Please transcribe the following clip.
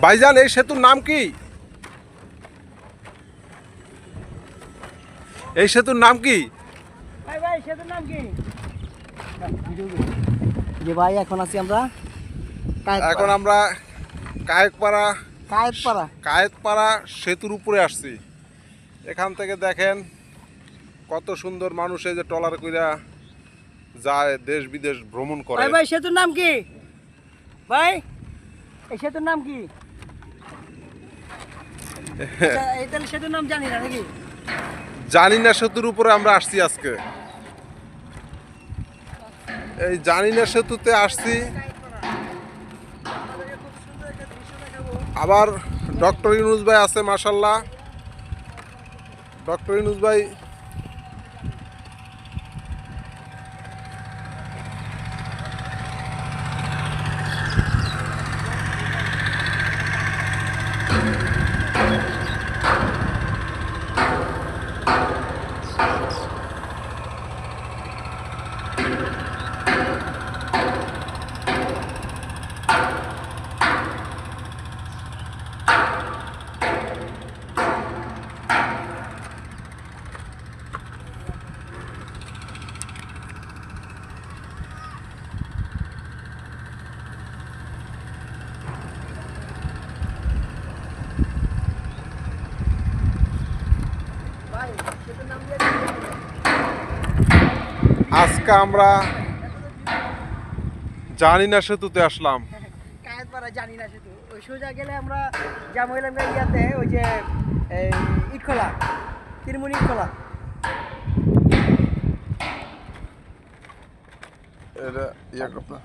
ভাইজান এই সেতুর নাম কি? এই সেতুর নাম কি? ভাই সেতুর নাম কি? যে ভাই এখন আছি আমরা এখন আমরা কায়েতপাড়া কায়েতপাড়া সেতুর উপরে আসছি। এখান থেকে দেখেন কত সুন্দর মানুষ এই যে ট্রলার কইরা যায় দেশ বিদেশ ভ্রমণ করে। ভাই সেতুর নাম কি? ভাই এই সেতুর নাম কি? এই তাহলে সেতুর নাম জানি না নাকি? জানি না সেতুর উপরে আমরা আসছি আজকে। এই জানি না সেতুতে আসছি। আবার ডক্টর ইউনুস ভাই আছে মাশাআল্লাহ। ডক্টর ইউনুস ভাই আজকে আমরা জানি না সেতুতে আসলাম। কায়েতপাড়া জানি না সেতু ওই সোজা গেলে আমরা যাবো হইলাম ইয়াতে ওই যে ইটখোলা তিরমুনি ইটখোলা এটা ইয়ে কথা